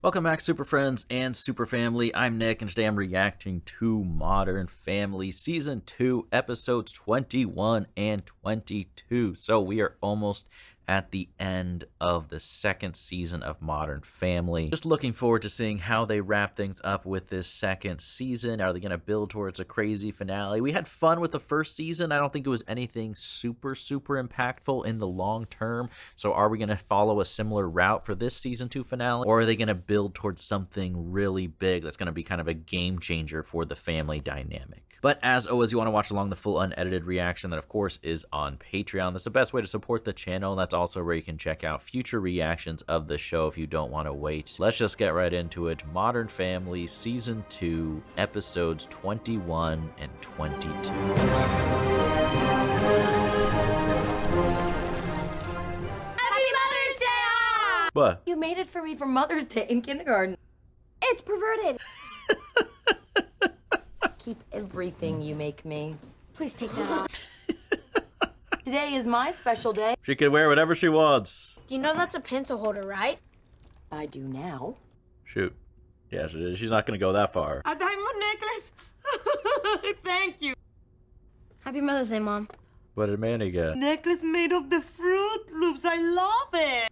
Welcome back, Super Friends and Super Family. I'm Nick, and today I'm reacting to Modern Family Season 2, Episodes 21 and 22. So we are almost at the end of the second season of Modern Family. Just looking forward to seeing how they wrap things up with this second season. Are they going to build towards a crazy finale? We had fun with the first season. I don't think it was anything super impactful in the long term. So are we going to follow a similar route for this season 2 finale? Or are they going to build towards something really big that's going to be kind of a game changer for the family dynamic? But as always, you want to watch along the full unedited reaction that, of course, is on Patreon. That's the best way to support the channel. That's also where you can check out future reactions of the show if you don't want to wait. Let's just get right into it. Modern Family Season 2, Episodes 21 and 22. What? You made it for me for Mother's Day in kindergarten. It's perverted. Keep everything you make me. Please take that off. Today is my special day. She can wear whatever she wants. You know that's a pencil holder, right? I do now. Shoot. Yeah, she's not going to go that far. A diamond necklace? Thank you. Happy Mother's Day, Mom. What did Manny get? Necklace made of the Fruit Loops. I love it.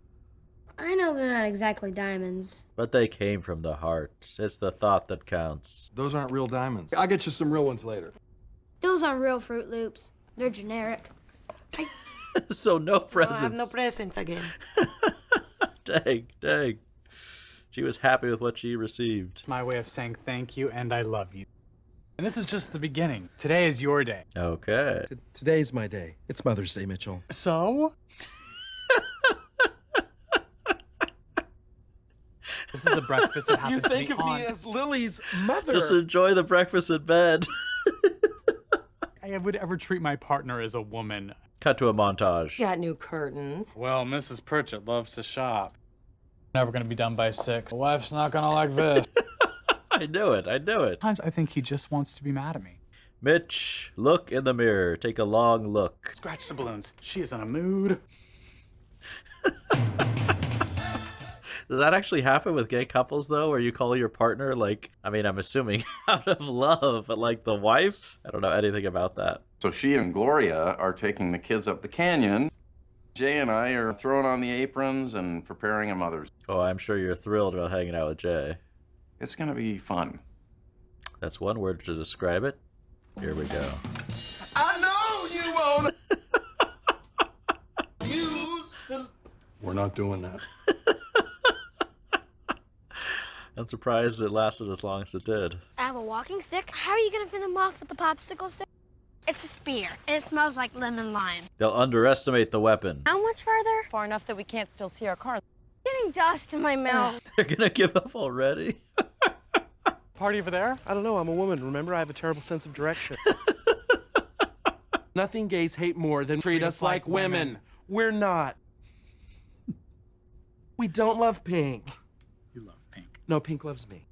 I know they're not exactly diamonds. But they came from the heart. It's the thought that counts. Those aren't real diamonds. I'll get you some real ones later. Those aren't real Fruit Loops. They're generic. So no presents. I have no presents again. Dang. She was happy with what she received. My way of saying thank you and I love you. And this is just the beginning. Today is your day. Okay. Today's my day. It's Mother's Day, Mitchell. So? This is a breakfast that happens You think to of be on. me as Lily's mother. Just enjoy the breakfast in bed. I would ever treat my partner as a woman. Cut to a montage. Got new curtains. Well, Mrs. Pritchett loves to shop. Never gonna be done by 6. The wife's not gonna like this. I knew it. Sometimes I think he just wants to be mad at me. Mitch, look in the mirror. Take a long look. Scratch the balloons. She is in a mood. Does that actually happen with gay couples, though, where you call your partner, like, I mean, I'm assuming out of love, but like the wife? I don't know anything about that. So she and Gloria are taking the kids up the canyon. Jay and I are throwing on the aprons and preparing a mother's. Oh, I'm sure you're thrilled about hanging out with Jay. It's gonna be fun. That's one word to describe it. Here we go. I know you won't use. We're not doing that. I'm surprised it lasted as long as it did. I have a walking stick. How are you gonna finish them off with the popsicle stick? It's a spear, and it smells like lemon lime. They'll underestimate the weapon. How much farther? Far enough that we can't still see our car. Getting dust in my mouth. They're gonna give up already? Party over there? I don't know, I'm a woman, remember? I have a terrible sense of direction. Nothing gays hate more than treat us like women. We're not. We don't love pink. You love pink. No, pink loves me.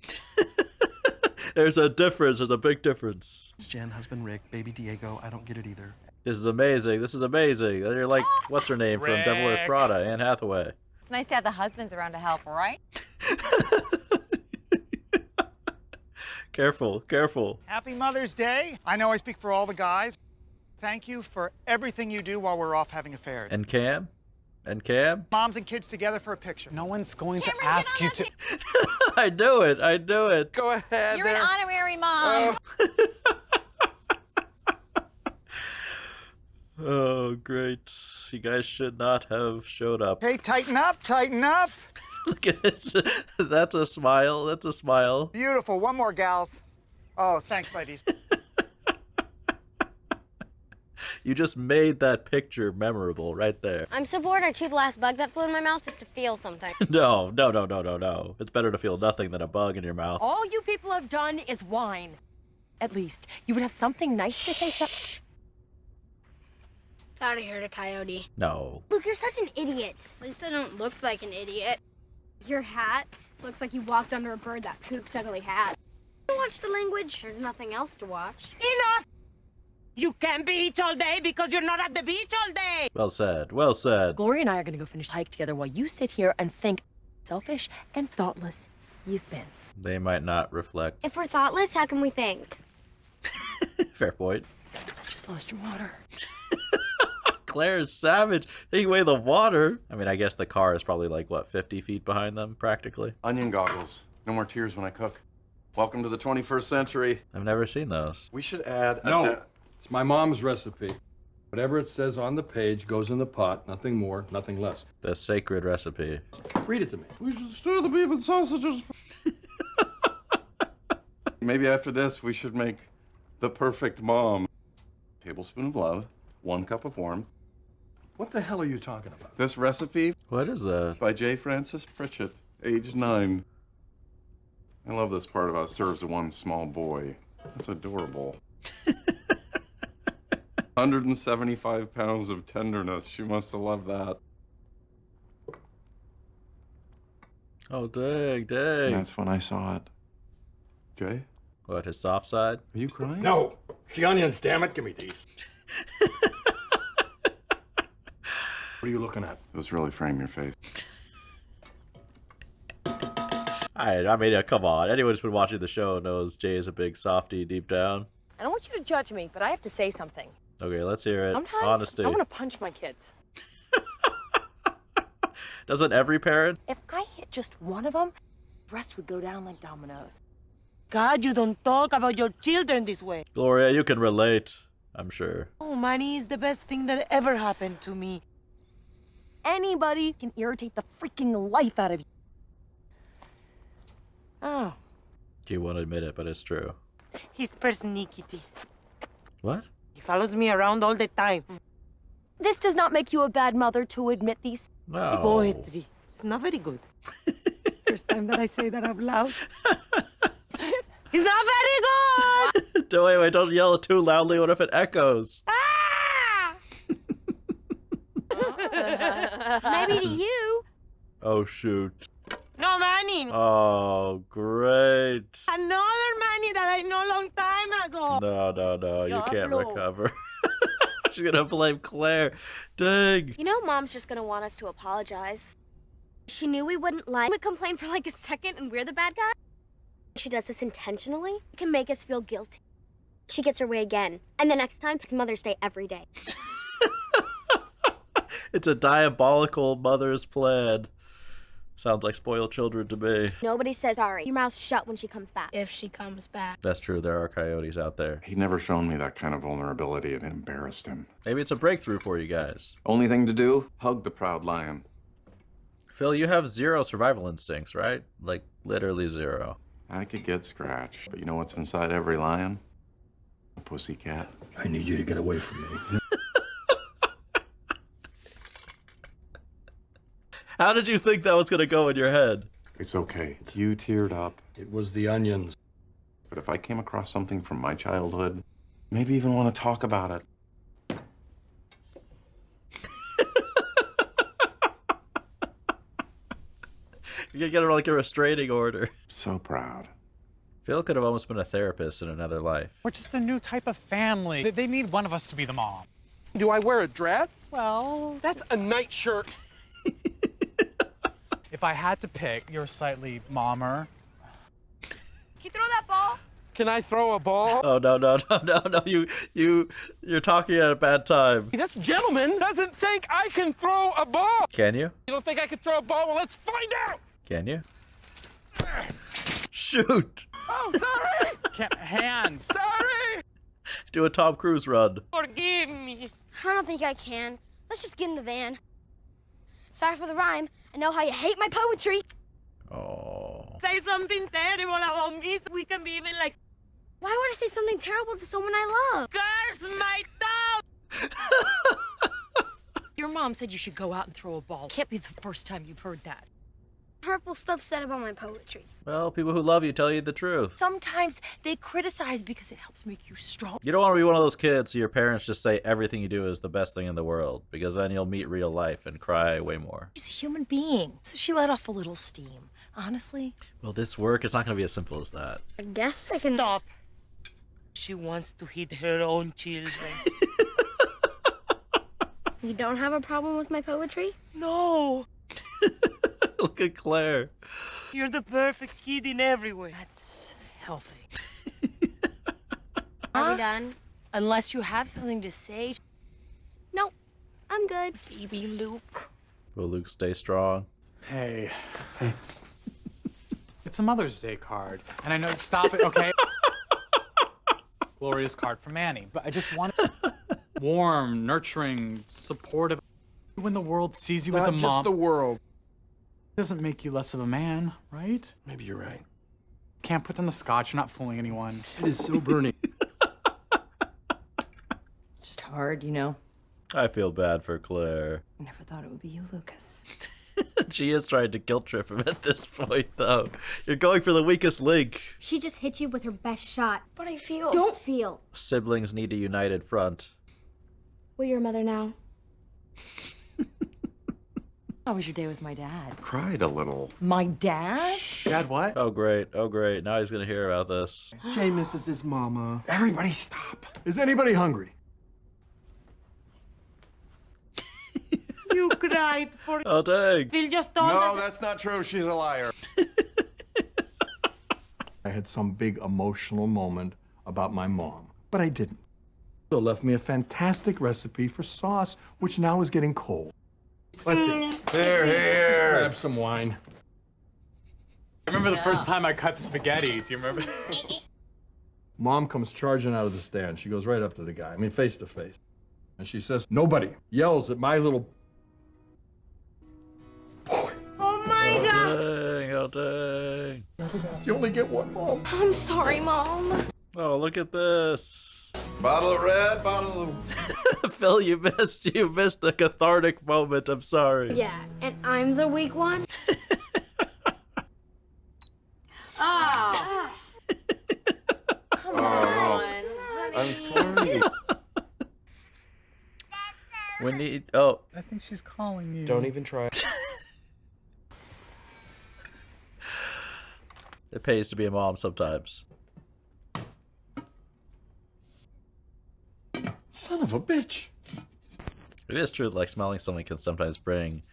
There's a difference. There's a big difference. It's Jen, husband Rick, baby Diego. I don't get it either. This is amazing. You're like, what's her name from Devil Wears Prada? Anne Hathaway. It's nice to have the husbands around to help, right? Careful. Happy Mother's Day. I know I speak for all the guys. Thank you for everything you do while we're off having affairs. And Cam? Moms and kids together for a picture. No one's going Cameron, to ask you to. I knew it. Go ahead. You're an honorary mom. Oh, great. You guys should not have showed up. Hey, tighten up. Look at this. That's a smile. Beautiful. One more, gals. Oh, thanks, ladies. You just made that picture memorable right there. I'm so bored I chewed the last bug that flew in my mouth just to feel something. No. It's better to feel nothing than a bug in your mouth. All you people have done is whine. At least you would have something nice to say. Thought I heard a coyote. No. Luke, you're such an idiot. At least I don't look like an idiot. Your hat looks like you walked under a bird that poops ugly hat. Watch the language. There's nothing else to watch. Enough! You can't beach all day because you're not at the beach all day. Well said. Gloria and I are gonna go finish the hike together while you sit here and think selfish and thoughtless. you've been. They might not reflect. If we're thoughtless, how can we think? Fair point. Just lost your water. Claire is savage. Taking away the water. I mean, I guess the car is probably like, what, 50 feet behind them, practically? Onion goggles. No more tears when I cook. Welcome to the 21st century. I've never seen those. We should add a No, it's my mom's recipe. Whatever it says on the page goes in the pot. Nothing more, nothing less. The sacred recipe. Read it to me. We should stir the beef and sausages. Maybe after this, we should make the perfect mom. Tablespoon of love, 1 cup of warmth. What the hell are you talking about? This recipe What is that? by J. Francis Pritchett, age 9. I love this part about serves to one small boy. That's adorable. 175 pounds of tenderness. She must have loved that. Oh, dang, dang. That's when I saw it. Jay, What, his soft side? are you crying? No, it's the onions, damn it. Give me these. What are you looking at? Let's really frame your face. I mean, come on. Anyone who's been watching the show knows Jay is a big softie deep down. I don't want you to judge me, but I have to say something. Okay, let's hear it. Sometimes Honesty. I want to punch my kids. Doesn't every parent? If I hit just one of them, the rest would go down like dominoes. God, you don't talk about your children this way. Gloria, you can relate, I'm sure. Oh, money is the best thing that ever happened to me. Anybody can irritate the freaking life out of you. Oh. You won't admit it, but it's true. His persnickety. What? He follows me around all the time. This does not make you a bad mother to admit these. No. Poetry. It's not very good. First time that I say that out loud. It's not very good! Wait, don't yell it too loudly. What if it echoes? Maybe to you. Oh, shoot. No money. Oh, great. Another money that I know long time ago. No. You can't Diablo. recover. She's gonna blame Claire. Dang. You know Mom's just gonna want us to apologize. She knew we wouldn't lie. We'd complain for like a second and we're the bad guy. She does this intentionally. It can make us feel guilty. She gets her way again. And the next time, it's Mother's Day every day. It's a diabolical mother's plan. Sounds like spoiled children to me. Nobody says sorry. Your mouth's shut when she comes back. If she comes back. That's true. There are coyotes out there. He'd never shown me that kind of vulnerability. It embarrassed him. Maybe it's a breakthrough for you guys. Only thing to do, hug the proud lion. Phil, you have 0 survival instincts, right? Like, literally 0. I could get scratched, but you know what's inside every lion? A pussycat. I need you to get away from me. How did you think that was gonna go in your head? It's okay. You teared up. It was the onions. But if I came across something from my childhood, maybe even want to talk about it. You could get like a restraining order. So proud. Phil could have almost been a therapist in another life. We're just a new type of family. They need one of us to be the mom. Do I wear a dress? Well, That's a nightshirt. if I had to pick, you're slightly mommer. Can you throw that ball? Can I throw a ball? Oh no! You're talking at a bad time. This gentleman doesn't think I can throw a ball. Can you? You don't think I can throw a ball? Well, let's find out. Can you? Shoot! Oh, sorry. Hands. Sorry. Do a Tom Cruise run. Forgive me. I don't think I can. Let's just get in the van. Sorry for the rhyme. I know how you hate my poetry. Oh. Say something terrible about me so we can be even like, Why would I say something terrible to someone I love? curse my tongue. Your mom said you should go out and throw a ball. Can't be the first time you've heard that. Hurtful stuff said about my poetry. Well, people who love you tell you the truth. Sometimes they criticize because it helps make you strong. You don't want to be one of those kids who your parents just say everything you do is the best thing in the world, because then you'll meet real life and cry way more. She's a human being, so she let off a little steam. Honestly, Will this work? It's not going to be as simple as that. I guess I can. Stop. She wants to hit her own children. You don't have a problem with my poetry? No. Look at Claire. You're the perfect kid in every way. That's healthy. Are we done? Unless you have something to say. Nope. I'm good. Baby Luke. Will Luke stay strong? Hey. It's a Mother's Day card. And I know, stop it, okay? Gloria's card from Annie. But I just want warm, nurturing, supportive. When the world sees you as a Not mom. just the world. Doesn't make you less of a man, right? Maybe you're right. Can't put down the scotch, you're not fooling anyone. It is so burning. It's just hard, you know? I feel bad for Claire. I never thought it would be you, Lucas. She is trying to guilt trip him at this point, though. You're going for the weakest link. She just hit you with her best shot. But I feel... Don't feel. Siblings need a united front. We're your mother now. How was your day with my dad? Cried a little. My dad? Dad, what? Oh, great. Oh, great. Now he's going to hear about this. Jay misses his mama. Everybody stop. Is anybody hungry? You cried for Oh, dang. Phil just told No, us. that's not true. She's a liar. I had some big emotional moment about my mom, but I didn't. So left me a fantastic recipe for sauce, which now is getting cold. Let's eat. Here. Grab some wine. I remember the first time I cut spaghetti. Do you remember? Mom comes charging out of the stand. She goes right up to the guy, face to face. And she says, nobody yells at my little boy. Oh my God. Dang, oh, dang. You only get one, Mom. I'm sorry, Mom. Oh, look at this. Bottle of red, bottle of... Phil, you missed a cathartic moment. I'm sorry. Yeah, and I'm the weak one. Oh. Come on. I'm sorry. We need. Oh, I think she's calling you. Don't even try. it pays to be a mom sometimes. Son of a bitch. It is true that like smelling something can sometimes bring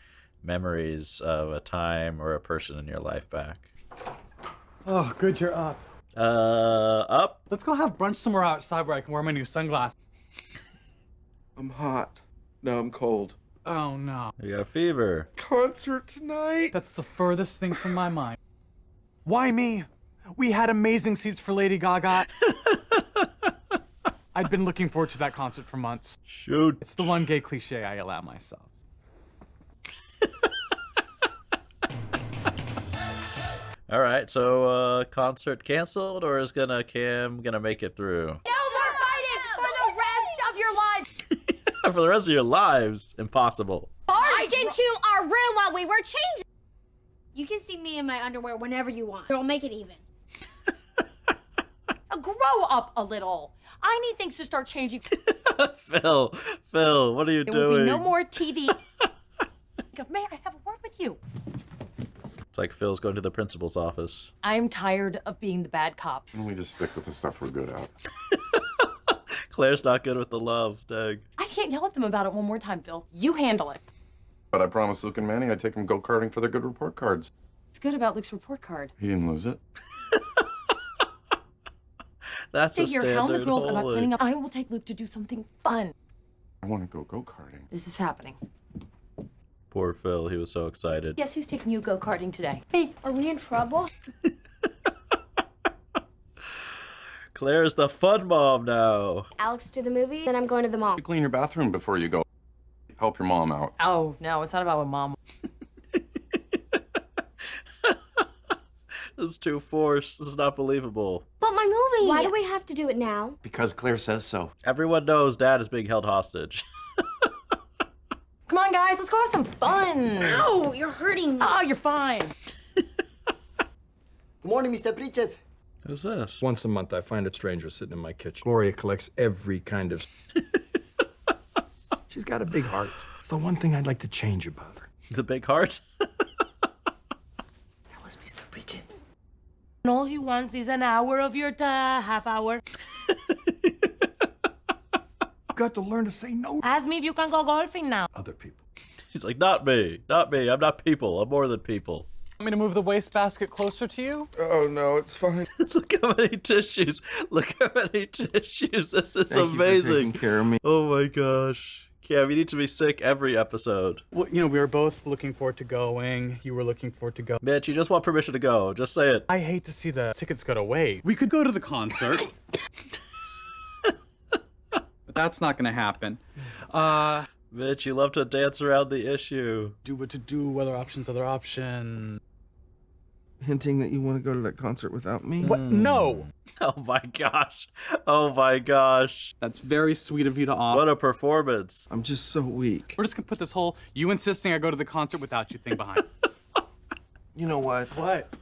memories of a time or a person in your life back. Oh, good, you're up. Up? Let's go have brunch somewhere outside where I can wear my new sunglasses. I'm hot. No, I'm cold. Oh, no. You got a fever. Concert tonight? That's the furthest thing from my mind. Why me? We had amazing seats for Lady Gaga. I'd been looking forward to that concert for months. Shoot. It's the one gay cliche I allow myself. All right, so concert canceled, or is Cam gonna make it through? No more fighting for the rest of your life. For the rest of your lives, impossible. Barged into our room while we were changing. You can see me in my underwear whenever you want. I'll make it even. Grow up a little. I need things to start changing. Phil, what are you There will doing? be no more TV. May I have a word with you? It's like Phil's going to the principal's office. I'm tired of being the bad cop. Why don't we just stick with the stuff we're good at? Claire's not good with the love, dang. I can't yell at them about it one more time, Phil. You handle it. But I promised Luke and Manny I'd take them go-karting for their good report cards. It's good about Luke's report card. He didn't lose it. That's a Stay here, hound the standard girls about holy. cleaning up. I will take Luke to do something fun. I want to go go-karting. This is happening. Poor Phil, he was so excited. Guess who's taking you go-karting today? Hey, are we in trouble? Claire's the fun mom now. Alex to the movie, then I'm going to the mall. You clean your bathroom before you go. Help your mom out. Oh, no, it's not about what mom... This is too forced. This is not believable. But my movie! Why do we have to do it now? Because Claire says so. Everyone knows Dad is being held hostage. Come on, guys, let's go have some fun. Ow, you're hurting me. Oh, you're fine. Good morning, Mr. Pritchett. Who's this? Once a month, I find a stranger sitting in my kitchen. Gloria collects every kind of... She's got a big heart. It's the one thing I'd like to change about her. The big heart? That was Mr. Pritchett. And all he wants is an hour of your half hour. You've got to learn to say no to Ask me if you can go golfing now. other people. He's like, not me. Not me. I'm not people. I'm more than people. Want me to move the wastebasket closer to you? Oh, no, it's fine. Look how many tissues. Look how many tissues. This is Thank you for amazing. taking care of me. Oh my gosh. Cam, you need to be sick every episode. Well, you know, we were both looking forward to going. You were looking forward to go. Mitch, you just want permission to go. Just say it. I hate to see the tickets go to waste. We could go to the concert. But that's not gonna happen. Mitch, you love to dance around the issue. Do what to do, other option. Hinting that you want to go to that concert without me? What? No! Oh my gosh. Oh my gosh. That's very sweet of you to offer. What a performance. I'm just so weak. We're just gonna put this whole you insisting I go to the concert without you thing behind. You know what? What?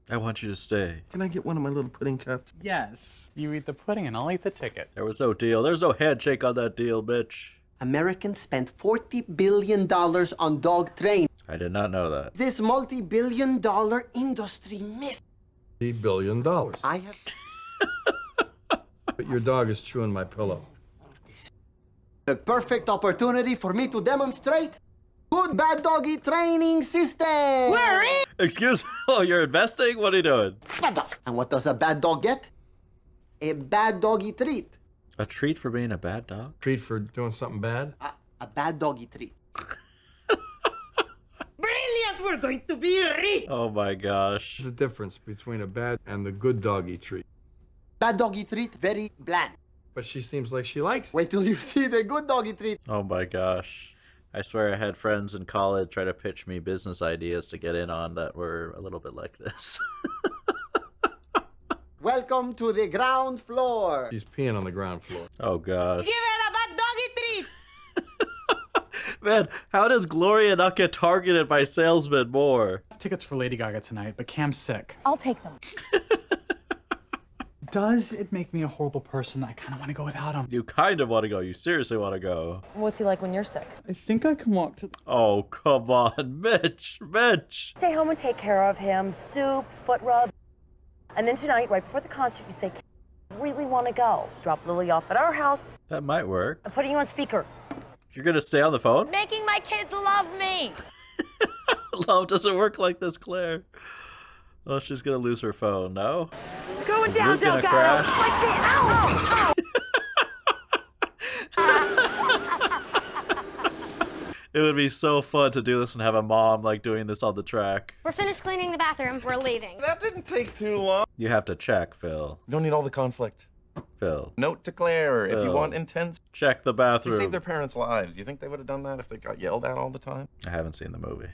I want you to stay. Can I get one of my little pudding cups? Yes. You eat the pudding and I'll eat the ticket. There was no deal. There's no handshake on that deal, Mitch. Americans spent $40 billion on dog train. I did not know that. This multi-billion-dollar industry missed. $8 billion. I have... But your dog is chewing my pillow. The perfect opportunity for me to demonstrate good bad doggy training system. Excuse me? Oh, you're investing? What are you doing? And what does a bad dog get? A bad doggy treat. A treat for being a bad dog? Treat for doing something bad? A bad doggy treat. Brilliant! We're going to be rich! Oh my gosh. There's a difference between a bad and the good doggy treat. Bad doggy treat, very bland. But she seems like she likes it. Wait till you see the good doggy treat. Oh my gosh. I swear I had friends in college try to pitch me business ideas to get in on that were a little bit like this. Welcome to the ground floor. She's peeing on the ground floor. Oh gosh. Give her a bad doggy treat! Man, how does Gloria not get targeted by salesmen more? Tickets for Lady Gaga tonight, but Cam's sick. I'll take them. Does it make me a horrible person? I kind of want to go without him. You kind of want to go. You seriously want to go. What's he like when you're sick? I think I can walk to... Oh, come on, Mitch. Mitch. Stay home and take care of him. Soup, foot rub. And then tonight, right before the concert, you say, I really want to go. Drop Lily off at our house. That might work. I'm putting you on speaker. You're going to stay on the phone? Making my kids love me. Love doesn't work like this, Claire. Oh, she's going to lose her phone, no? Going Is down, Luke gonna Delgado. crash? Like the ow, ow. It would be so fun to do this and have a mom like doing this on the track. We're finished cleaning the bathroom. We're leaving. That didn't take too long. You have to check, Phil. You don't need all the conflict. Phil. Note to Claire, if you Phil. want intense... Check the They bathroom. saved their parents' lives. You think they would have done that if they got yelled at all the time? I haven't seen the movie.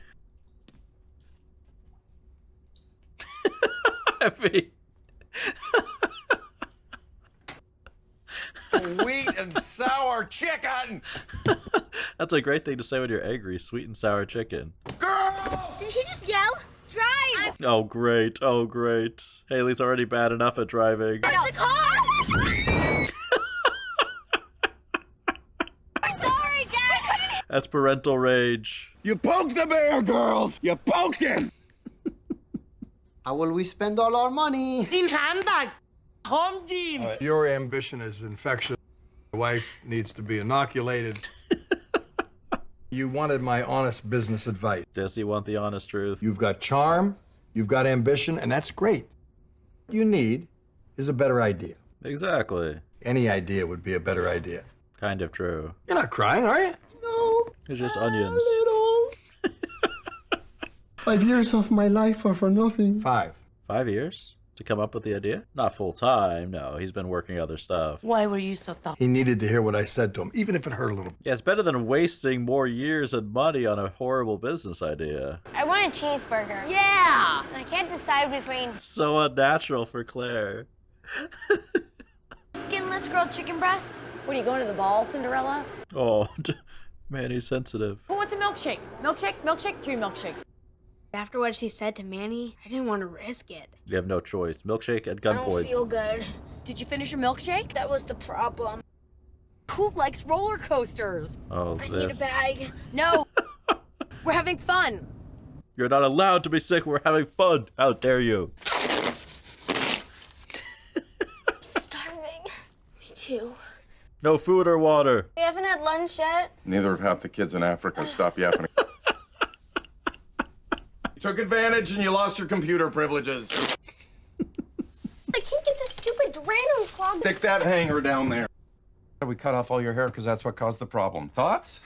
I mean... Sweet and sour chicken! That's a great thing to say when you're angry. Sweet and sour chicken. Girls! Did he just yell? Drive! Oh, great. Oh, great. Haley's already bad enough at driving. Where's the car? I'm sorry, Dad! That's parental rage. You poked the bear, girls! You poked him! How will we spend all our money? In handbags! Home gym! Your ambition is infectious. Your wife needs to be inoculated. You wanted my honest business advice. Does he want the honest truth? You've got charm, you've got ambition, and that's great. What you need is a better idea. Exactly. Any idea would be a better idea. Kind of true. You're not crying, are you? No. It's just onions. Little. 5 years of my life are for nothing. 5. 5 years? To come up with the idea? Not full time, no. He's been working other stuff. Why were you so tough? He needed to hear what I said to him, even if it hurt a little. Yeah, it's better than wasting more years and money on a horrible business idea. I want a cheeseburger. Yeah! I can't decide between So unnatural for Claire. skinless grilled chicken breast. What are you going to the ball, Cinderella? Oh, man, he's sensitive. Who wants a milkshake? Milkshake, milkshake, 3 milkshakes. After what she said to Manny, I didn't want to risk it. You have no choice. Milkshake at I don't gunpoint. feel good. Did you finish your milkshake? That was the problem. Who likes roller coasters? Oh, I need a this. bag. No. We're having fun. You're not allowed to be sick. We're having fun. How dare you? I'm starving. Me too. No food or water. We haven't had lunch yet. Neither of half the kids in Africa stop yapping. took advantage and you lost your computer privileges. I can't get this stupid random clog. Stick that hanger down there. We cut off all your hair because that's what caused the problem. Thoughts?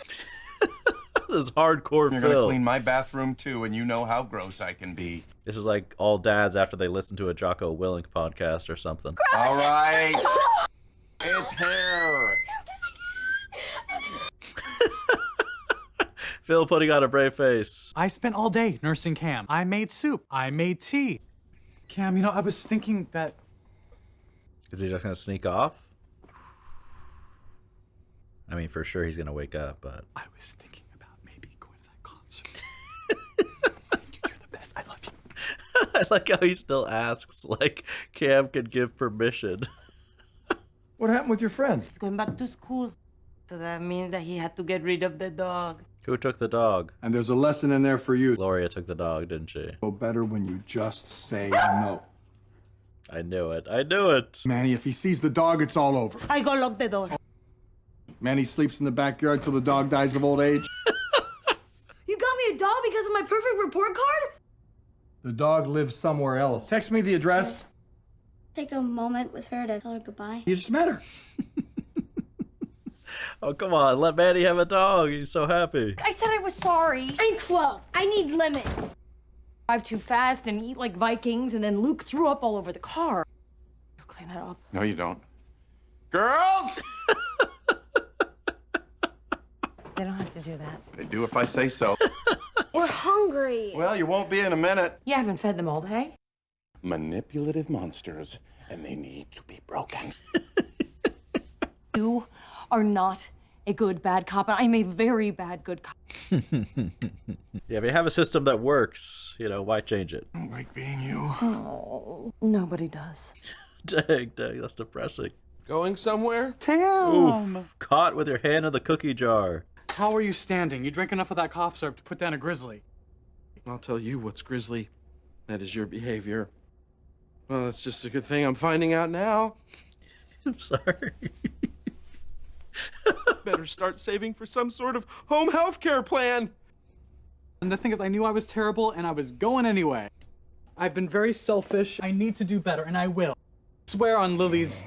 This is hardcore You're gonna Phil. clean my bathroom too, and you know how gross I can be. This is like all dads after they listen to a Jocko Willink podcast or something. All right. It's hair. Phil putting on a brave face. I spent all day nursing Cam. I made soup. I made tea. Cam, you know, I was thinking that... Is he just gonna sneak off? I mean, for sure he's gonna wake up, but... I was thinking about maybe going to that concert. You're the best. I love you. I like how he still asks, like Cam could give permission. What happened with your friend? He's going back to school. So that means that he had to get rid of the dog. Who took the dog? And there's a lesson in there for you. Gloria took the dog, didn't she? Go better when you just say no. I knew it. I knew it. Manny, if he sees the dog, it's all over. I go lock the door. Manny sleeps in the backyard till the dog dies of old age. You got me a dog because of my perfect report card? The dog lives somewhere else. Text me the address. Take a moment with her to tell her goodbye. You just met her. Oh, come on. Let Manny have a dog. He's so happy. I said I was sorry. I'm 12. I need limits. Drive too fast and eat like Vikings, and then Luke threw up all over the car. You'll clean that up. No, you don't. Girls! They don't have to do that. They do if I say so. We're hungry. Well, you won't be in a minute. You haven't fed them all day. Manipulative monsters, and they need to be broken. You are not a good bad cop, and I'm a very bad good cop. Yeah, if you have a system that works, you know, why change it? I don't like being you. Oh, nobody does. Dang, that's depressing. Going somewhere? Cam! Oof, caught with your hand in the cookie jar. How are you standing? You drank enough of that cough syrup to put down a grizzly. I'll tell you what's grisly. That is your behavior. Well, it's just a good thing I'm finding out now. I'm sorry. Better start saving for some sort of home health care plan. And the thing is, I knew I was terrible, and I was going anyway. I've been very selfish. I need to do better, and I will. Swear on Lily's...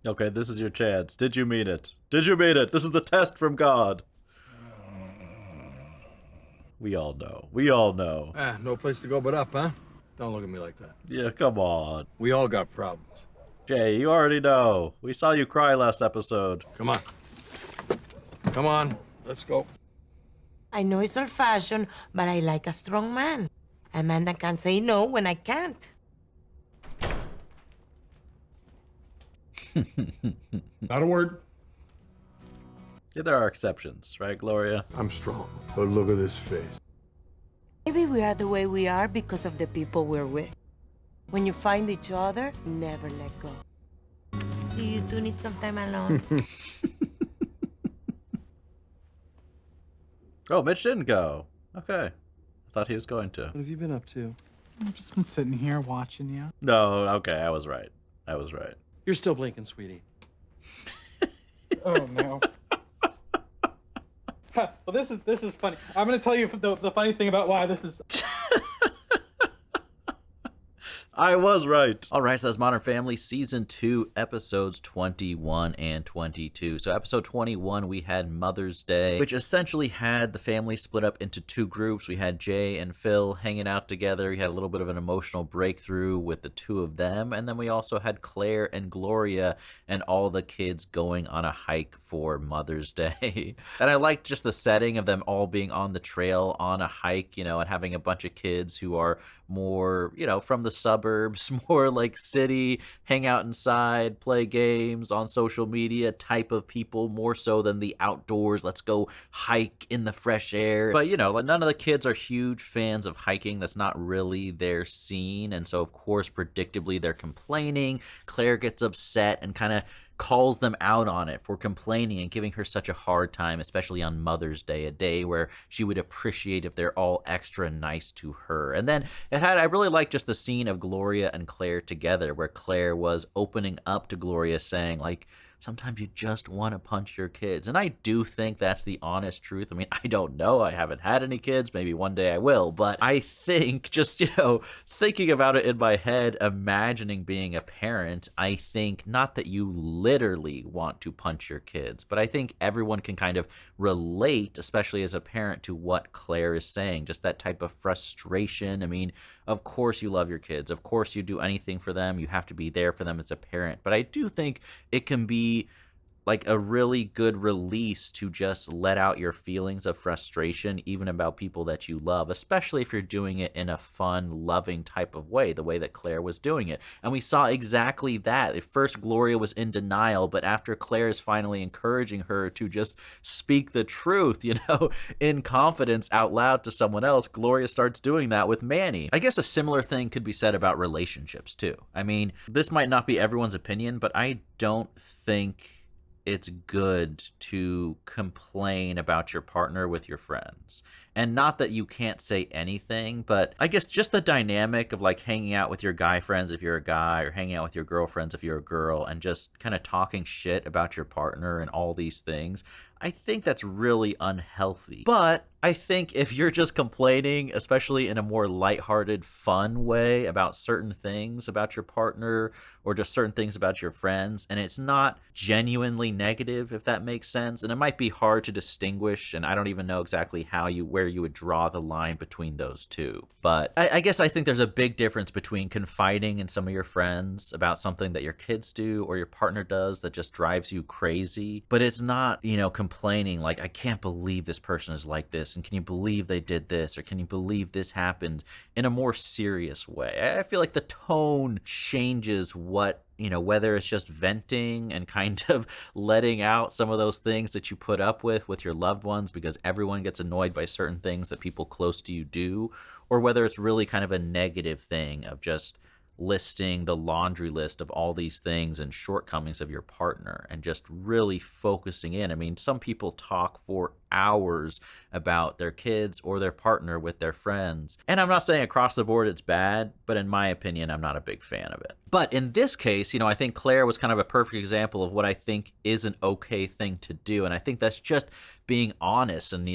Okay, this is your chance. Did you mean it? Did you mean it? This is the test from God. We all know. We all know. No place to go but up, huh? Don't look at me like that. Yeah, come on. We all got problems. Jay, you already know. We saw you cry last episode. Come on. Come on. Let's go. I know it's old-fashioned, but I like a strong man. A man that can say no when I can't. Not a word. Yeah, there are exceptions, right, Gloria? I'm strong, but look at this face. Maybe we are the way we are because of the people we're with. When you find each other, never let go. You do need some time alone. Oh, Mitch didn't go. Okay. I thought he was going to. What have you been up to? I've just been sitting here watching you. No, okay, I was right. I was right. You're still blinking, sweetie. Oh, no. Well, this is funny. I'm going to tell you the funny thing about why this is... I was right. All right, so that's Modern Family Season 2, Episodes 21 and 22. So episode 21, we had Mother's Day, which essentially had the family split up into two groups. We had Jay and Phil hanging out together. We had a little bit of an emotional breakthrough with the two of them. And then we also had Claire and Gloria and all the kids going on a hike for Mother's Day. And I liked just the setting of them all being on the trail on a hike, you know, and having a bunch of kids who are more, you know, from the suburbs, more like city, hang out inside, play games on social media type of people, more so than the outdoors, let's go hike in the fresh air. But, you know, like none of the kids are huge fans of hiking. That's not really their scene. And so, of course, predictably, they're complaining. Claire gets upset and kind of calls them out on it for complaining and giving her such a hard time, especially on Mother's Day, a day where she would appreciate if they're all extra nice to her. And then I really liked just the scene of Gloria and Claire together, where Claire was opening up to Gloria saying, like, sometimes you just want to punch your kids. And I do think that's the honest truth. I mean, I don't know. I haven't had any kids. Maybe one day I will. But I think just, thinking about it in my head, imagining being a parent, I think not that you literally want to punch your kids, but I think everyone can kind of relate, especially as a parent, to what Claire is saying. Just that type of frustration. I mean, of course you love your kids. Of course you do anything for them. You have to be there for them as a parent. But I do think it can be like a really good release to just let out your feelings of frustration, even about people that you love, especially if you're doing it in a fun, loving type of way, the way that Claire was doing it. And we saw exactly that. At first, Gloria was in denial, but after Claire is finally encouraging her to just speak the truth, in confidence out loud to someone else, Gloria starts doing that with Manny. I guess a similar thing could be said about relationships, too. I mean, this might not be everyone's opinion, but I don't think it's good to complain about your partner with your friends. And not that you can't say anything, but I guess just the dynamic of like hanging out with your guy friends if you're a guy, or hanging out with your girlfriends if you're a girl, and just kind of talking shit about your partner and all these things. I think that's really unhealthy. But I think if you're just complaining, especially in a more lighthearted, fun way about certain things about your partner or just certain things about your friends, and it's not genuinely negative, if that makes sense, and it might be hard to distinguish, and I don't even know exactly where you would draw the line between those two. But I guess I think there's a big difference between confiding in some of your friends about something that your kids do or your partner does that just drives you crazy, but it's not, complaining like, I can't believe this person is like this, and can you believe they did this, or can you believe this happened, in a more serious way. I feel like the tone changes what, whether it's just venting and kind of letting out some of those things that you put up with your loved ones because everyone gets annoyed by certain things that people close to you do, or whether it's really kind of a negative thing of just listing the laundry list of all these things and shortcomings of your partner and just really focusing in. I mean, some people talk for hours about their kids or their partner with their friends. And I'm not saying across the board it's bad, but in my opinion, I'm not a big fan of it. But in this case, I think Claire was kind of a perfect example of what I think is an okay thing to do. And I think that's just being honest and,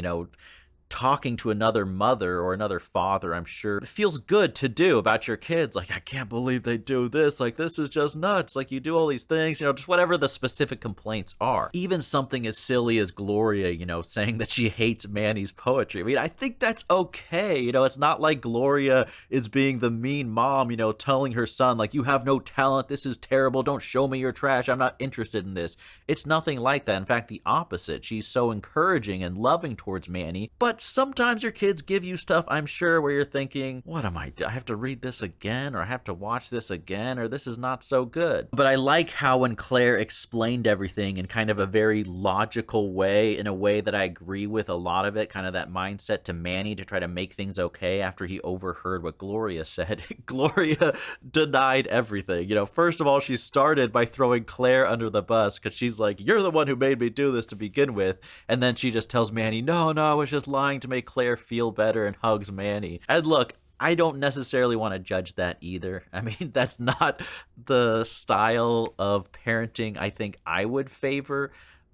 talking to another mother or another father, I'm sure it feels good to do about your kids. Like, I can't believe they do this. Like, this is just nuts. Like, you do all these things, just whatever the specific complaints are. Even something as silly as Gloria, saying that she hates Manny's poetry. I mean, I think that's okay. It's not like Gloria is being the mean mom, telling her son, like, you have no talent. This is terrible. Don't show me your trash. I'm not interested in this. It's nothing like that. In fact, the opposite. She's so encouraging and loving towards Manny, but sometimes your kids give you stuff, I'm sure, where you're thinking, what am I have to read this again, or I have to watch this again, or this is not so good. But I like how when Claire explained everything in kind of a very logical way, in a way that I agree with a lot of it, kind of that mindset to Manny to try to make things okay after he overheard what Gloria said. Gloria denied everything. First of all, she started by throwing Claire under the bus because she's like, you're the one who made me do this to begin with. And then she just tells Manny, no, I was just lying to make Claire feel better, and hugs Manny. And look, I don't necessarily want to judge that either. I mean, that's not the style of parenting I think I would favor.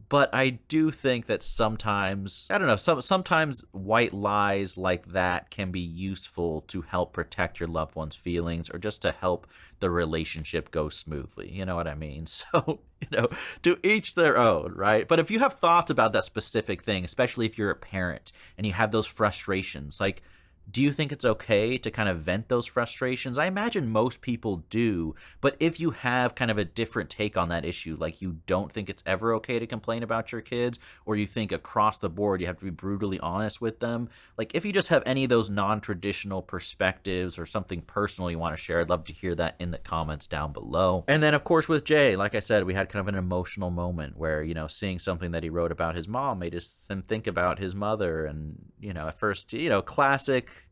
But I do think that sometimes, I don't know, sometimes white lies like that can be useful to help protect your loved one's feelings or just to help the relationship go smoothly. You know what I mean? So, to each their own, right? But if you have thoughts about that specific thing, especially if you're a parent and you have those frustrations, like, do you think it's okay to kind of vent those frustrations? I imagine most people do, but if you have kind of a different take on that issue, like you don't think it's ever okay to complain about your kids, or you think across the board you have to be brutally honest with them, like if you just have any of those non-traditional perspectives or something personal you want to share, I'd love to hear that in the comments down below. And then of course with Jay, like I said, we had kind of an emotional moment where, seeing something that he wrote about his mom made him think about his mother, and, at first,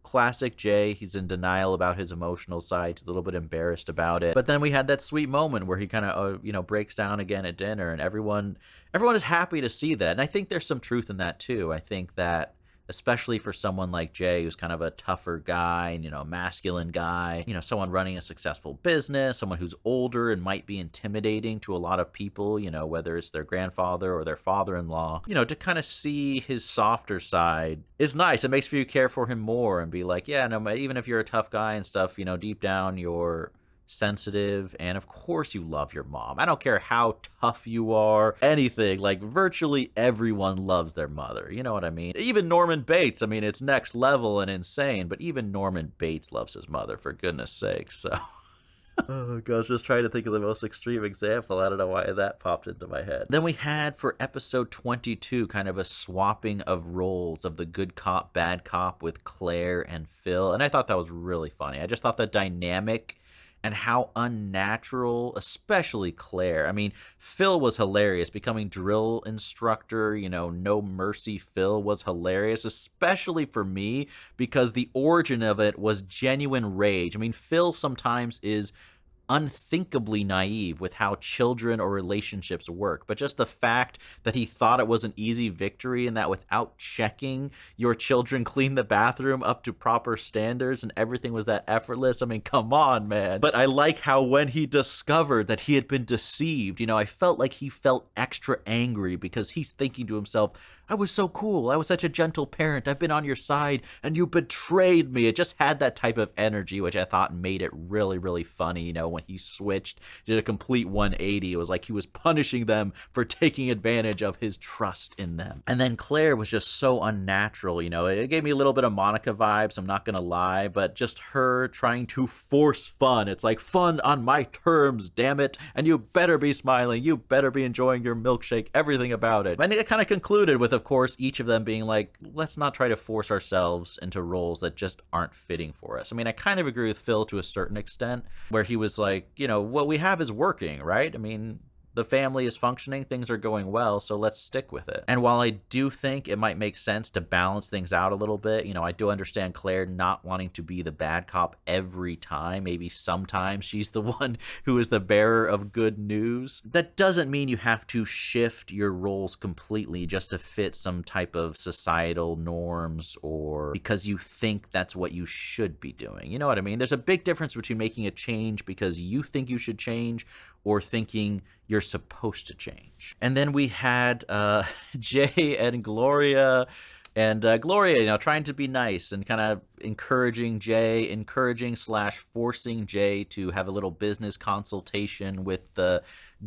classic Jay. He's in denial about his emotional side. He's a little bit embarrassed about it. But then we had that sweet moment where he kind of, breaks down again at dinner, and everyone is happy to see that. And I think there's some truth in that too. I think that especially for someone like Jay, who's kind of a tougher guy and, masculine guy, someone running a successful business, someone who's older and might be intimidating to a lot of people, whether it's their grandfather or their father-in-law, to kind of see his softer side is nice. It makes you care for him more and be like, yeah, no, even if you're a tough guy and stuff, deep down you're sensitive, and of course you love your mom. I don't care how tough you are, anything. Like, virtually everyone loves their mother. You know what I mean? Even Norman Bates, I mean, it's next level and insane, but even Norman Bates loves his mother, for goodness sake. So oh gosh, just trying to think of the most extreme example. I don't know why that popped into my head. Then we had for episode 22 kind of a swapping of roles of the good cop, bad cop with Claire and Phil, and I thought that was really funny. I just thought the dynamic and how unnatural, especially Claire. I mean, Phil was hilarious. Becoming drill instructor, no mercy Phil was hilarious, especially for me, because the origin of it was genuine rage. I mean, Phil sometimes is unthinkably naive with how children or relationships work, but just the fact that he thought it was an easy victory and that without checking, your children clean the bathroom up to proper standards and everything was that effortless. I mean, come on, man. But I like how when he discovered that he had been deceived, I felt like he felt extra angry because he's thinking to himself, I was so cool. I was such a gentle parent. I've been on your side and you betrayed me. It just had that type of energy, which I thought made it really, really funny. When he switched, did a complete 180. It was like he was punishing them for taking advantage of his trust in them. And then Claire was just so unnatural. It gave me a little bit of Monica vibes, I'm not going to lie, but just her trying to force fun. It's like, fun on my terms, damn it. And you better be smiling. You better be enjoying your milkshake, everything about it. And it kind of concluded with, of course, each of them being like, let's not try to force ourselves into roles that just aren't fitting for us. I mean, I kind of agree with Phil to a certain extent, where he was like, what we have is working, right? I mean, the family is functioning, things are going well, so let's stick with it. And while I do think it might make sense to balance things out a little bit, I do understand Claire not wanting to be the bad cop every time. Maybe sometimes she's the one who is the bearer of good news. That doesn't mean you have to shift your roles completely just to fit some type of societal norms or because you think that's what you should be doing. You know what I mean? There's a big difference between making a change because you think you should change or thinking you're supposed to change. And then we had Jay and Gloria. And Gloria, trying to be nice and kind of encouraging / forcing Jay to have a little business consultation with the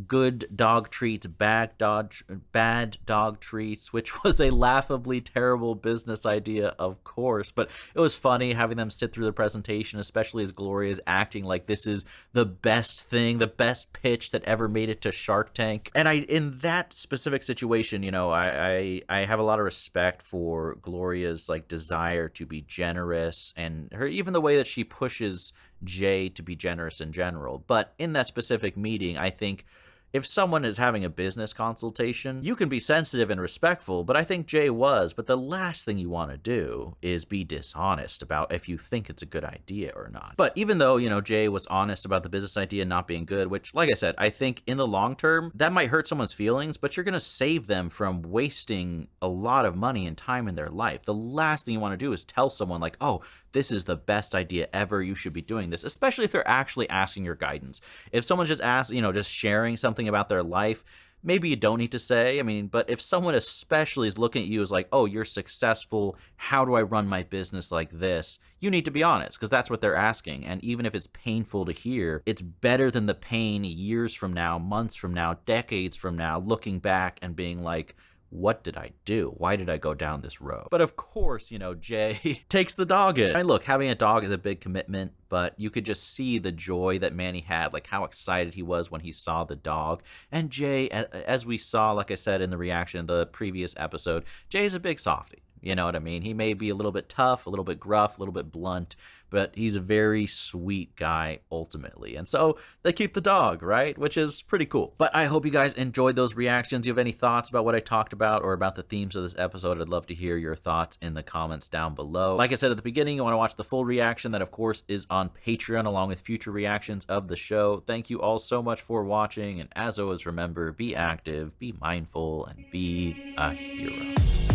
good dog treats, bad dog treats, which was a laughably terrible business idea, of course. But it was funny having them sit through the presentation, especially as Gloria is acting like this is the best thing, the best pitch that ever made it to Shark Tank. And in that specific situation, I have a lot of respect for Gloria's desire to be generous and even the way that she pushes Jay to be generous in general. But in that specific meeting, I think if someone is having a business consultation, you can be sensitive and respectful, but I think Jay was. But the last thing you want to do is be dishonest about if you think it's a good idea or not. But even though, Jay was honest about the business idea not being good, which, like I said, I think in the long term, that might hurt someone's feelings, but you're going to save them from wasting a lot of money and time in their life. The last thing you want to do is tell someone like, oh, this is the best idea ever, you should be doing this, especially if they're actually asking your guidance. If someone just asks, just sharing something about their life, maybe you don't need to say. But if someone especially is looking at you as like, oh, you're successful, how do I run my business like this? You need to be honest, because that's what they're asking. And even if it's painful to hear, it's better than the pain years from now, months from now, decades from now, looking back and being like, what did I do? Why did I go down this road? But of course, Jay takes the dog in. Look, having a dog is a big commitment, but you could just see the joy that Manny had, like how excited he was when he saw the dog. And Jay, as we saw, like I said in the reaction in the previous episode, Jay is a big softie. You know what I mean? He may be a little bit tough, a little bit gruff, a little bit blunt, but he's a very sweet guy ultimately. And so they keep the dog, right? Which is pretty cool. But I hope you guys enjoyed those reactions. You have any thoughts about what I talked about or about the themes of this episode? I'd love to hear your thoughts in the comments down below. Like I said at the beginning, you want to watch the full reaction that of course is on Patreon along with future reactions of the show. Thank you all so much for watching. And as always, remember, be active, be mindful, and be a hero.